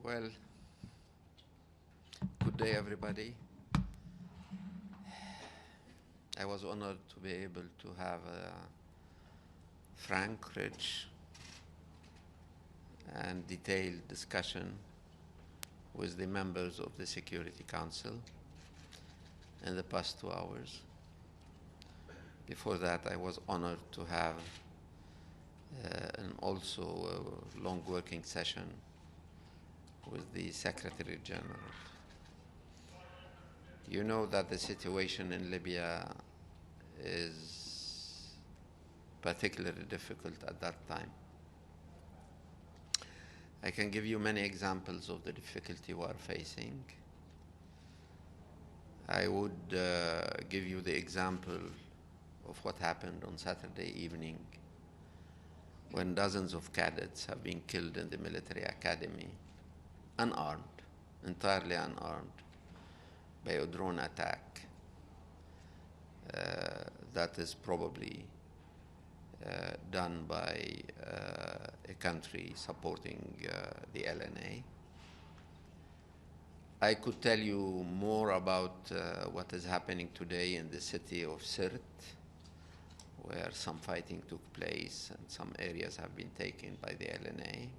Well, good day, everybody. I was honored to be able to have a frank, rich, and detailed discussion with the members of the Security Council in the past 2 hours. Before that, I was honored to have an also a long working session with the Secretary General. You know that the situation in Libya is particularly difficult at that time. I can give you many examples of the difficulty we are facing. I would give you the example of what happened on Saturday evening when dozens of cadets have been killed in the military academy, unarmed, entirely unarmed, by a drone attack that is probably done by a country supporting the LNA. I could tell you more about what is happening today in the city of Sirte, where some fighting took place and some areas have been taken by the LNA.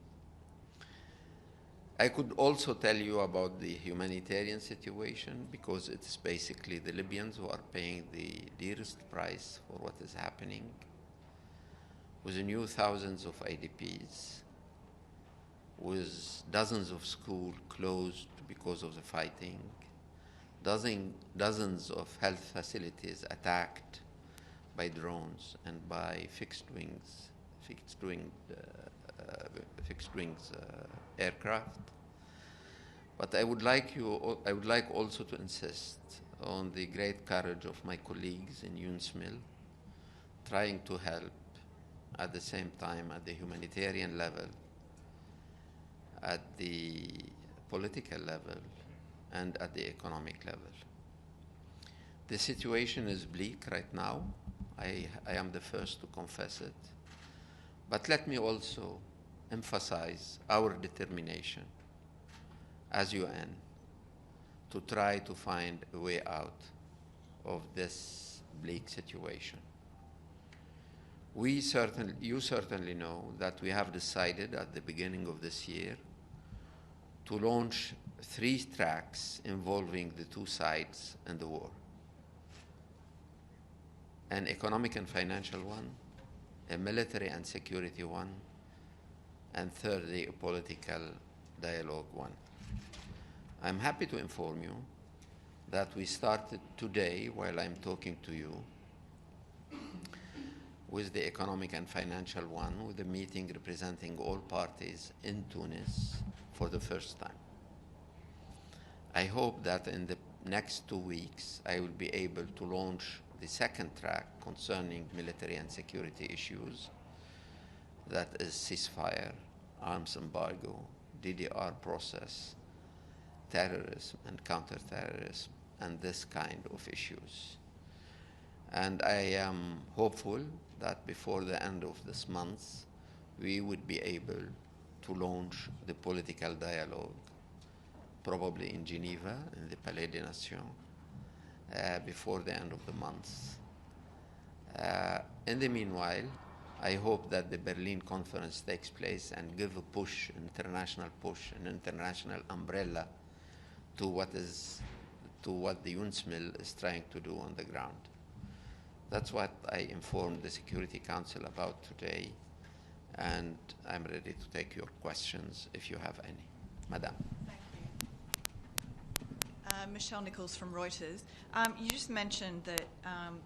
I could also tell you about the humanitarian situation, because it's basically the Libyans who are paying the dearest price for what is happening, with new thousands of IDPs, with dozens of schools closed because of the fighting, dozens of health facilities attacked by drones and by fixed wings aircraft. But I would like also to insist on the great courage of my colleagues in UNSMIL, trying to help at the same time at the humanitarian level, at the political level, and at the economic level. The situation is bleak right now. I am the first to confess it. But let me also emphasize our determination as UN to try to find a way out of this bleak situation. You certainly know that we have decided at the beginning of this year to launch 3 tracks involving the 2 sides in the war: an economic and financial one, a military and security one, and thirdly, a political dialogue one. I'm happy to inform you that we started today, while I'm talking to you, with the economic and financial one, with a meeting representing all parties in Tunis for the first time. I hope that in the next 2 weeks, I will be able to launch the 2nd track concerning military and security issues, that is ceasefire, arms embargo, DDR process, terrorism and counterterrorism, and this kind of issues. And I am hopeful that before the end of this month, we would be able to launch the political dialogue, probably in Geneva, in the Palais des Nations, before the end of the month. In the meanwhile, I hope that the Berlin conference takes place and give a push, an international umbrella to what the UNSMIL is trying to do on the ground. That's what I informed the Security Council about today, and I'm ready to take your questions if you have any. Madam. Thank you. Michelle Nichols from Reuters. You just mentioned that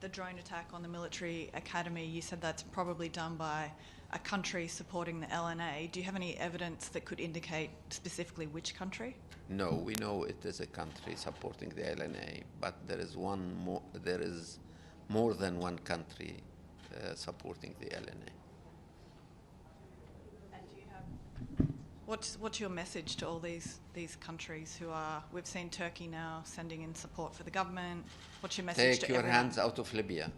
the drone attack on the military academy, you said that's probably done by a country supporting the LNA. Do you have any evidence that could indicate specifically which country? No, we know it is a country supporting the LNA, but there is more than one country supporting the LNA. And do you have what's your message to all these countries who are? We've seen Turkey now sending in support for the government. What's your message to everyone? Take your hands out of Libya.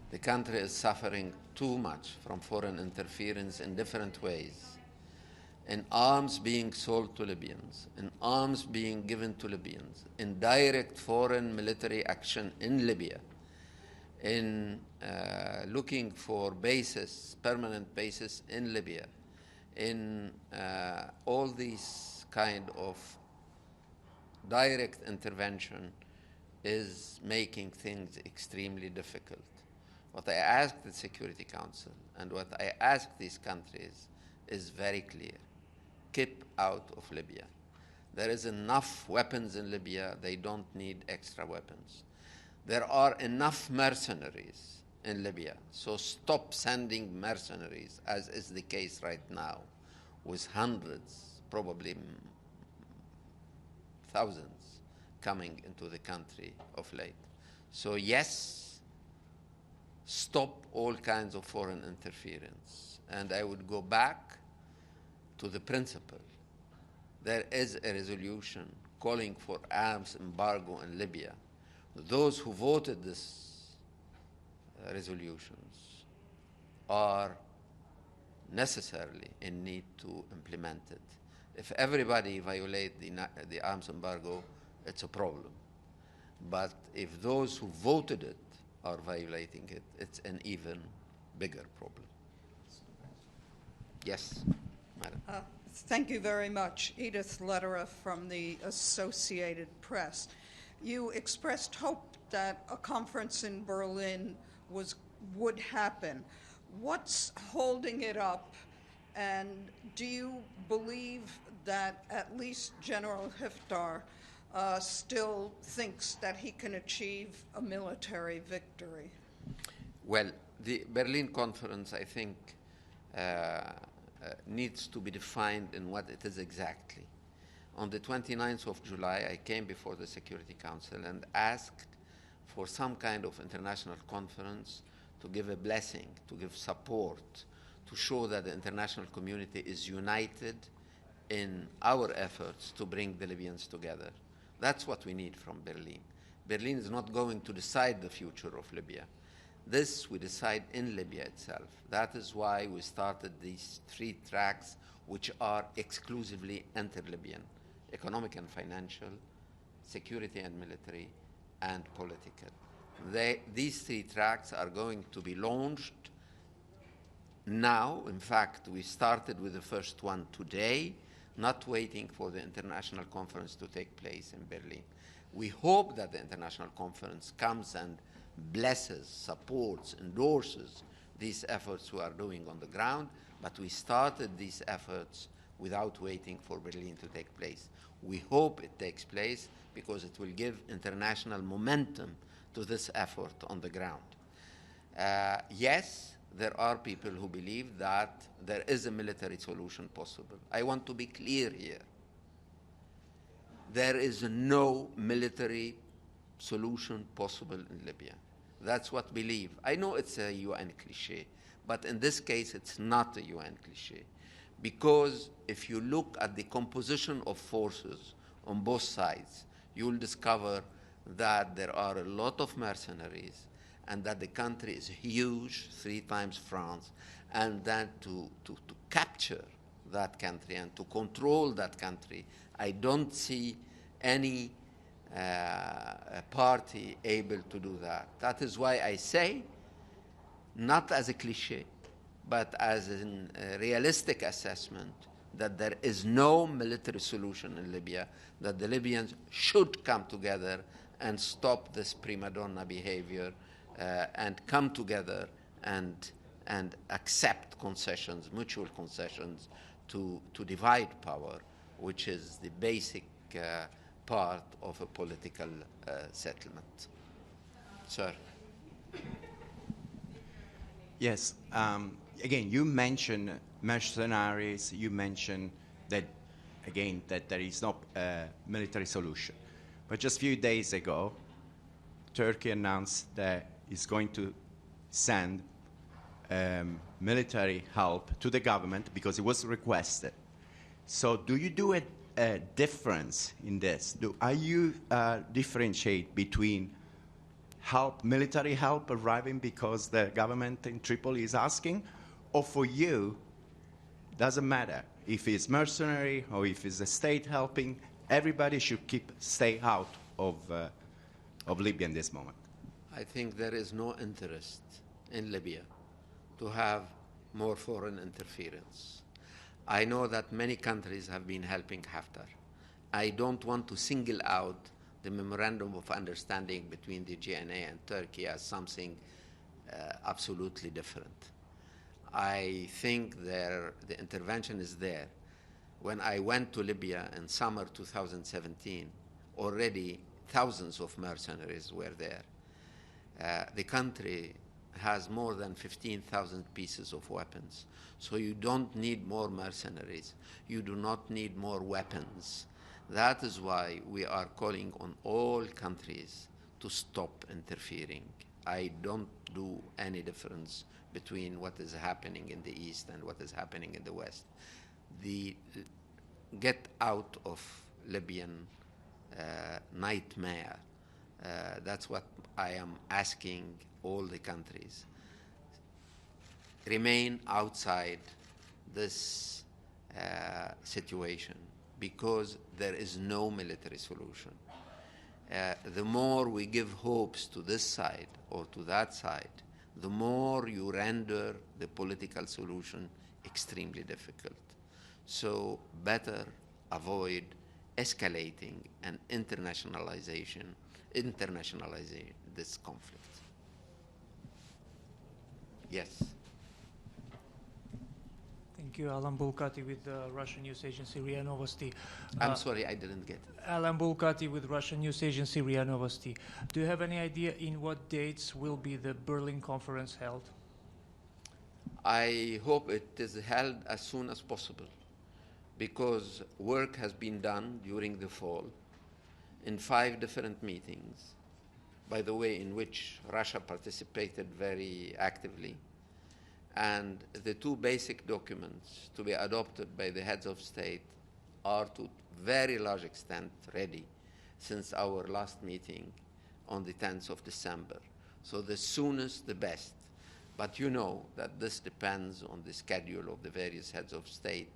The country is suffering too much from foreign interference in different ways. in arms being sold to Libyans, in arms being given to Libyans, in direct foreign military action in Libya, in looking for bases, permanent bases in Libya, in all these kind of direct intervention is making things extremely difficult. What I asked the Security Council and what I asked these countries is very clear. Keep out of Libya. There is enough weapons in Libya. They don't need extra weapons. There are enough mercenaries in Libya. So stop sending mercenaries, as is the case right now, with hundreds, probably thousands, coming into the country of late. So yes, stop all kinds of foreign interference. And I would go back to the principle. There is a resolution calling for arms embargo in Libya. Those who voted this resolutions are necessarily in need to implement it. If everybody violates the arms embargo, it's a problem. But if those who voted it are violating it, it's an even bigger problem. Yes, madam. Thank you very much. Edith Lederer from the Associated Press. You expressed hope that a conference in Berlin would happen. What's holding it up? And do you believe that at least General Haftar still thinks that he can achieve a military victory? Well, the Berlin conference, I think, needs to be defined in what it is exactly. On the 29th of July, I came before the Security Council and asked for some kind of international conference to give a blessing, to give support, to show that the international community is united in our efforts to bring the Libyans together. That's what we need from Berlin. Berlin is not going to decide the future of Libya. This we decide in Libya itself. That is why we started these 3 tracks, which are exclusively inter-Libyan: economic and financial, security and military, and political. These 3 tracks are going to be launched now. In fact, we started with the first one today, not waiting for the international conference to take place in Berlin. We hope that the international conference comes and blesses, supports, endorses these efforts we are doing on the ground, but we started these efforts without waiting for Berlin to take place. We hope it takes place because it will give international momentum to this effort on the ground. Yes, there are people who believe that there is a military solution possible. I want to be clear here. There is no military solution possible in Libya. That's what we believe. I know it's a UN cliché, but in this case, it's not a UN cliché. Because if you look at the composition of forces on both sides, you will discover that there are a lot of mercenaries and that the country is huge, 3 times France, and that to capture that country and to control that country, I don't see any party able to do that. That is why I say, not as a cliché, but as a realistic assessment, that there is no military solution in Libya, that the Libyans should come together and stop this prima donna behavior and come together and accept concessions, mutual concessions, to divide power, which is the basic part of a political settlement. Sir. Yes. Again, you mentioned mercenaries. You mentioned that, again, that there is no military solution. But just a few days ago, Turkey announced that it's going to send military help to the government because it was requested. So do you do a difference in this? Are you differentiate between military help arriving because the government in Tripoli is asking, or for you, doesn't matter? if it's mercenary or if it's the state helping, everybody should stay out of Libya in this moment. I think there is no interest in Libya to have more foreign interference. I know that many countries have been helping Haftar. I don't want to single out the memorandum of understanding between the GNA and Turkey as something absolutely different. I think the intervention is there. When I went to Libya in summer 2017, already thousands of mercenaries were there. The country has more than 15,000 pieces of weapons. So you don't need more mercenaries. You do not need more weapons. That is why we are calling on all countries to stop interfering. I don't do any difference between what is happening in the East and what is happening in the West. Get out of Libyan nightmare. That's what I am asking all the countries. Remain outside this situation because there is no military solution. The more we give hopes to this side or to that side, the more you render the political solution extremely difficult. So better avoid escalating and internationalizing this conflict. Yes. Thank you. Alan Bulkati with the Russian news agency RIA Novosti. I'm sorry, I didn't get it. Alan Bulkati with Russian news agency RIA Novosti. Do you have any idea in what dates will be the Berlin conference held? I hope it is held as soon as possible because work has been done during the fall in 5 different meetings, by the way, in which Russia participated very actively. And the 2 basic documents to be adopted by the heads of state are to very large extent ready since our last meeting on the 10th of December. So the soonest, the best. But you know that this depends on the schedule of the various heads of state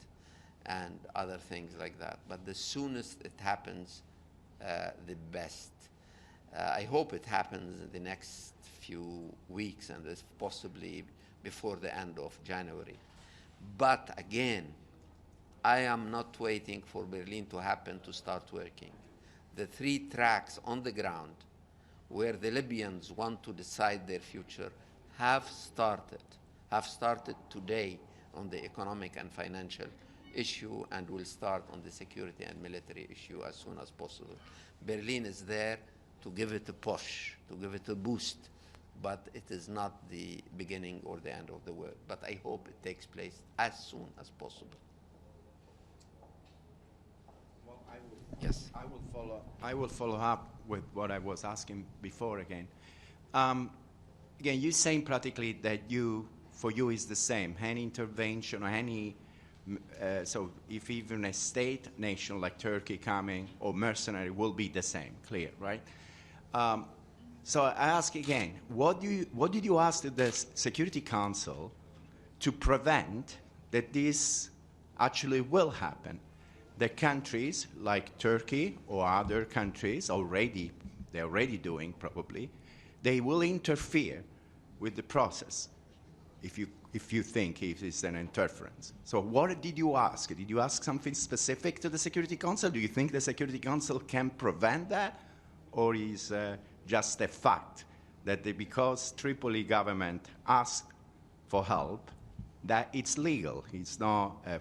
and other things like that. But the soonest it happens, the best. I hope it happens in the next few weeks and possibly before the end of January. But again, I am not waiting for Berlin to happen to start working. The 3 tracks on the ground where the Libyans want to decide their future have started today on the economic and financial issue and will start on the security and military issue as soon as possible. Berlin is there to give it a push, to give it a boost, but it is not the beginning or the end of the world. But I hope it takes place as soon as possible. Well, yes. I will follow up with what I was asking before again. Again, you're saying practically that for you is the same. Any intervention or any, so if even a state nation like Turkey coming or mercenary will be the same, clear, right? So I ask again, what did you ask the Security Council to prevent that this actually will happen? The countries like Turkey or other countries they're already doing probably, they will interfere with the process if you think it's an interference. So what did you ask? Did you ask something specific to the Security Council? Do you think the Security Council can prevent that? Or is just a fact that because Tripoli government asked for help, that it's legal, it's not a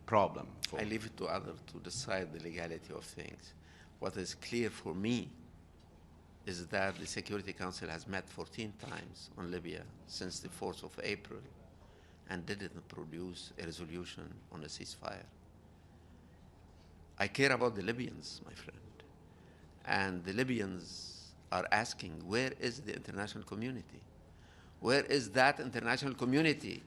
problem? I leave it to others to decide the legality of things. What is clear for me is that the Security Council has met 14 times on Libya since the 4th of April and didn't produce a resolution on a ceasefire. I care about the Libyans, my friend. And the Libyans are asking, where is the international community? Where is that international community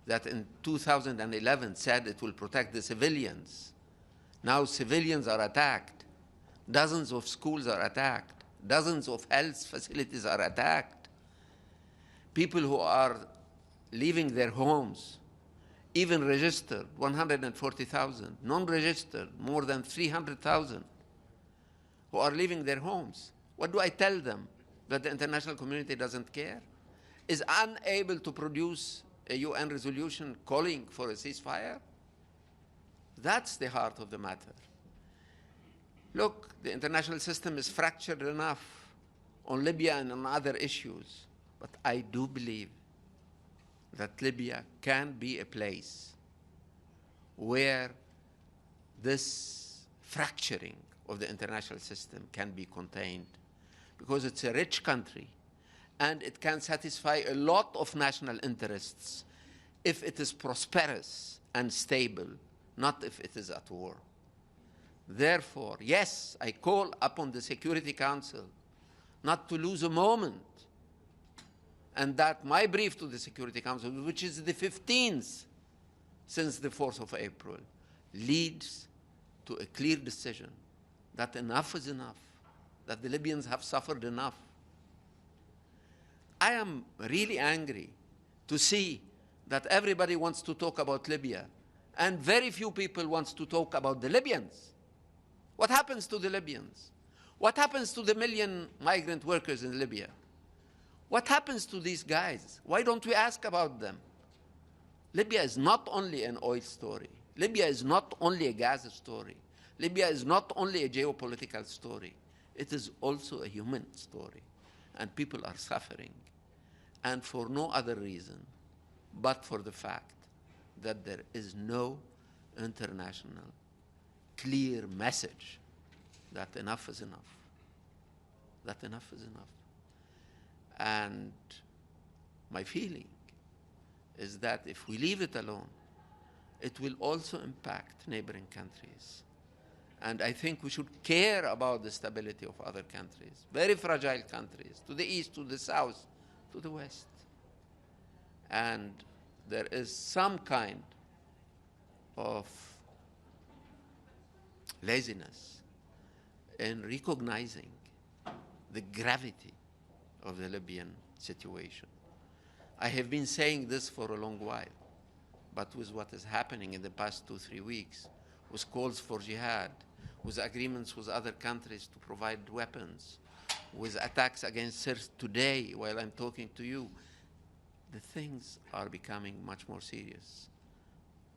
that in 2011 said it will protect the civilians? Now civilians are attacked. Dozens of schools are attacked. Dozens of health facilities are attacked. People who are leaving their homes even registered 140,000, non-registered more than 300,000 who are leaving their homes. What do I tell them? That the international community doesn't care? Is unable to produce a UN resolution calling for a ceasefire? That's the heart of the matter. Look, the international system is fractured enough on Libya and on other issues, but I do believe that Libya can be a place where this fracturing of the international system can be contained, because it's a rich country and it can satisfy a lot of national interests if it is prosperous and stable, not if it is at war. Therefore, yes, I call upon the Security Council not to lose a moment, and that my brief to the Security Council, which is the 15th since the 4th of April, leads to a clear decision that enough is enough, that the Libyans have suffered enough. I am really angry to see that everybody wants to talk about Libya, and very few people want to talk about the Libyans. What happens to the Libyans? What happens to the million migrant workers in Libya? What happens to these guys? Why don't we ask about them? Libya is not only an oil story. Libya is not only a gas story. Libya is not only a geopolitical story. It is also a human story. And people are suffering. And for no other reason but for the fact that there is no international clear message that enough is enough. That enough is enough. And my feeling is that if we leave it alone, it will also impact neighboring countries. And I think we should care about the stability of other countries, very fragile countries, to the east, to the south, to the west. And there is some kind of laziness in recognizing the gravity of the Libyan situation. I have been saying this for a long while, but with what is happening in the past 2-3 weeks, with calls for jihad, with agreements with other countries to provide weapons, with attacks against Sirte today while I'm talking to you, the things are becoming much more serious.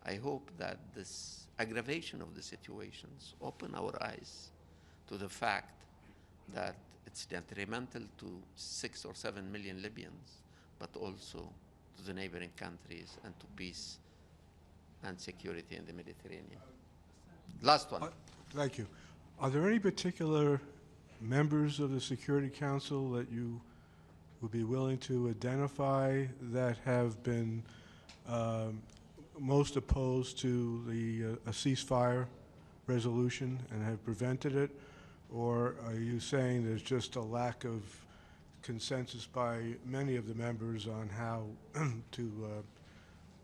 I hope that this aggravation of the situations open our eyes to the fact that it's detrimental to 6 or 7 million Libyans, but also to the neighboring countries and to peace and security in the Mediterranean. Last one. Thank you. Are there any particular members of the Security Council that you would be willing to identify that have been most opposed to a ceasefire resolution and have prevented it? Or are you saying there's just a lack of consensus by many of the members on how to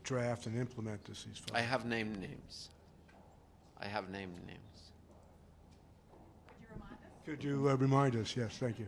draft and implement the ceasefire? I have named names. I have named names. Could you remind us? Could you remind us? Yes, thank you.